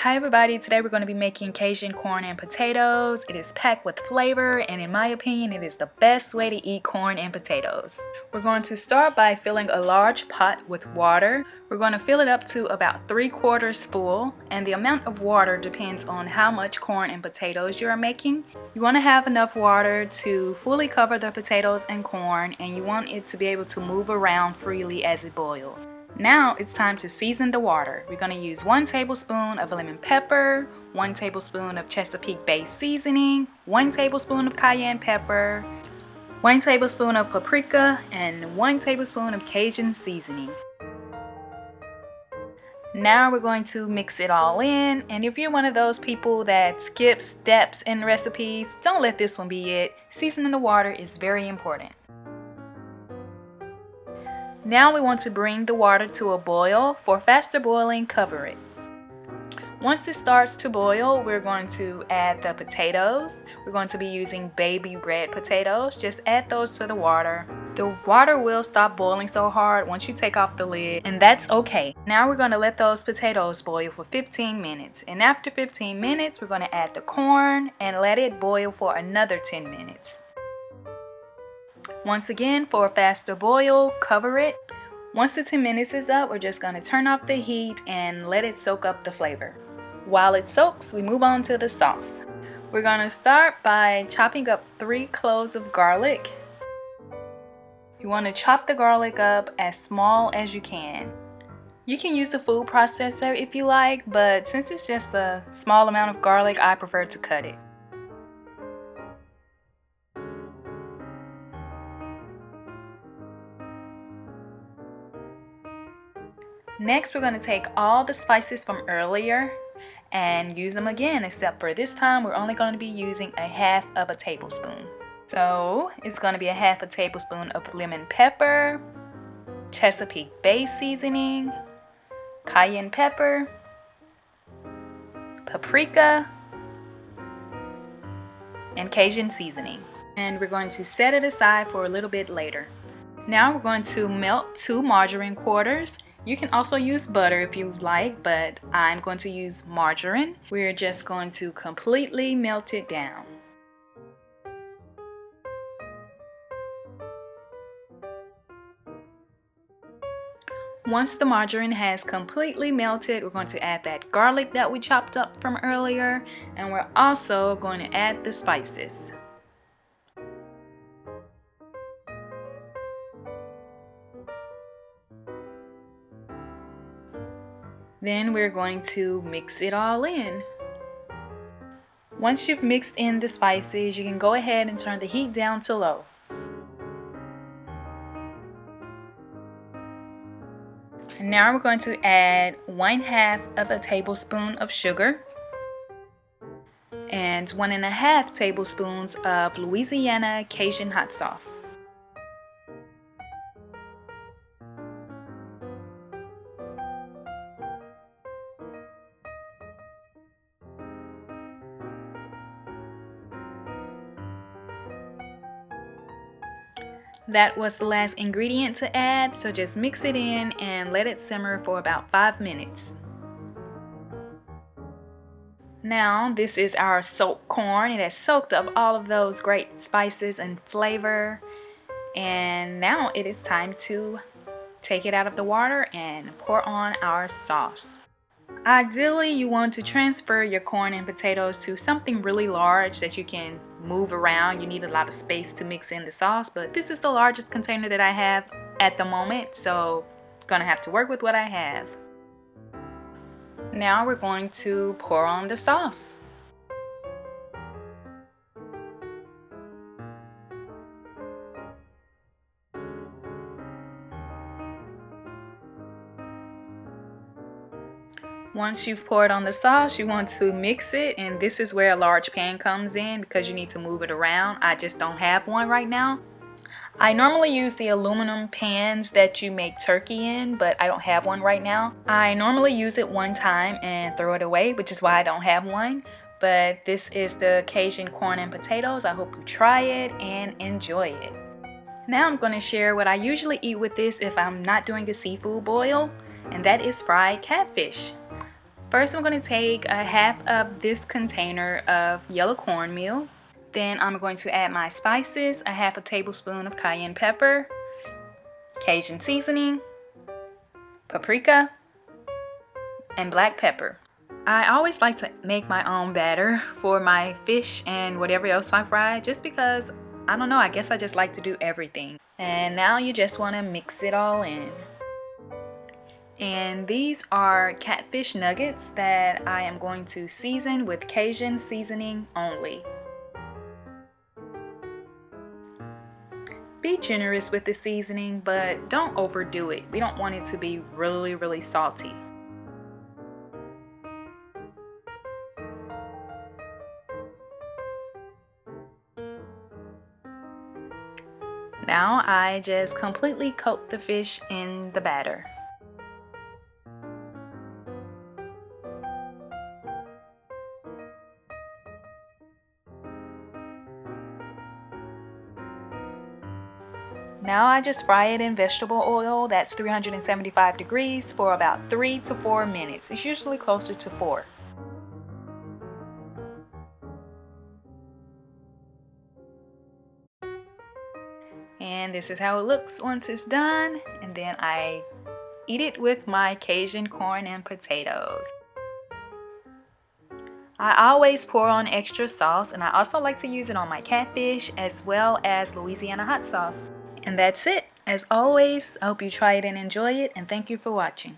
Hi everybody, today we're going to be making Cajun corn and potatoes. It is packed with flavor and in my opinion it is the best way to eat corn and potatoes. We're going to start by filling a large pot with water. We're going to fill it up to about 3/4 full, and the amount of water depends on how much corn and potatoes you are making. You want to have enough water to fully cover the potatoes and corn, and you want it to be able to move around freely as it boils. Now it's time to season the water. We're going to use 1 tablespoon of lemon pepper, 1 tablespoon of Chesapeake Bay seasoning, 1 tablespoon of cayenne pepper, 1 tablespoon of paprika, and 1 tablespoon of Cajun seasoning. Now we're going to mix it all in, and if you're one of those people that skips steps in recipes, don't let this one be it. Seasoning the water is very important. Now we want to bring the water to a boil. For faster boiling, cover it. Once it starts to boil, we're going to add the potatoes. We're going to be using baby red potatoes. Just add those to the water. The water will stop boiling so hard once you take off the lid, and that's okay. Now we're going to let those potatoes boil for 15 minutes. And after 15 minutes, we're going to add the corn and let it boil for another 10 minutes. Once again, for a faster boil, cover it. Once the 10 minutes is up, we're just going to turn off the heat and let it soak up the flavor. While it soaks, we move on to the sauce. We're going to start by chopping up 3 cloves of garlic. You want to chop the garlic up as small as you can. You can use the food processor if you like, but since it's just a small amount of garlic, I prefer to cut it. Next, we're going to take all the spices from earlier and use them again, except for this time we're only going to be using 1/2 tablespoon. So it's going to be 1/2 tablespoon of lemon pepper, Chesapeake Bay seasoning, cayenne pepper, paprika, and Cajun seasoning. And we're going to set it aside for a little bit later. Now we're going to melt 2 margarine quarters. You can also use butter if you like, but I'm going to use margarine. We're just going to completely melt it down. Once the margarine has completely melted, we're going to add that garlic that we chopped up from earlier, and we're also going to add the spices. Then we're going to mix it all in. Once you've mixed in the spices, you can go ahead and turn the heat down to low. And now we're going to add 1/2 tablespoon of sugar and 1.5 tablespoons of Louisiana Cajun hot sauce. That was the last ingredient to add, so just mix it in and let it simmer for about 5 minutes. Now this is our soaked corn. It has soaked up all of those great spices and flavor, and now it is time to take it out of the water and pour on our sauce. Ideally, you want to transfer your corn and potatoes to something really large that you can move around. You need a lot of space to mix in the sauce, but this is the largest container that I have at the moment, so I'm gonna have to work with what I have. Now we're going to pour on the sauce. Once you've poured on the sauce, you want to mix it, and this is where a large pan comes in because you need to move it around. I just don't have one right now. I normally use the aluminum pans that you make turkey in, but I don't have one right now. I normally use it one time and throw it away, which is why I don't have one. But this is the Cajun corn and potatoes. I hope you try it and enjoy it. Now I'm going to share what I usually eat with this if I'm not doing a seafood boil, and that is fried catfish. First, I'm going to take a half of this container of yellow cornmeal. Then I'm going to add my spices, a half a tablespoon of cayenne pepper, Cajun seasoning, paprika, and black pepper. I always like to make my own batter for my fish and whatever else I fry, just because, I don't know, I guess I just like to do everything. And now you just want to mix it all in. And these are catfish nuggets that I am going to season with Cajun seasoning only. Be generous with the seasoning, but don't overdo it. We don't want it to be really salty. Now I just completely coat the fish in the batter. Now I just fry it in vegetable oil that's 375 degrees for about 3 to 4 minutes. It's usually closer to 4. And this is how it looks once it's done. And then I eat it with my Cajun corn and potatoes. I always pour on extra sauce, and I also like to use it on my catfish as well as Louisiana hot sauce. And that's it. As always, I hope you try it and enjoy it, and thank you for watching.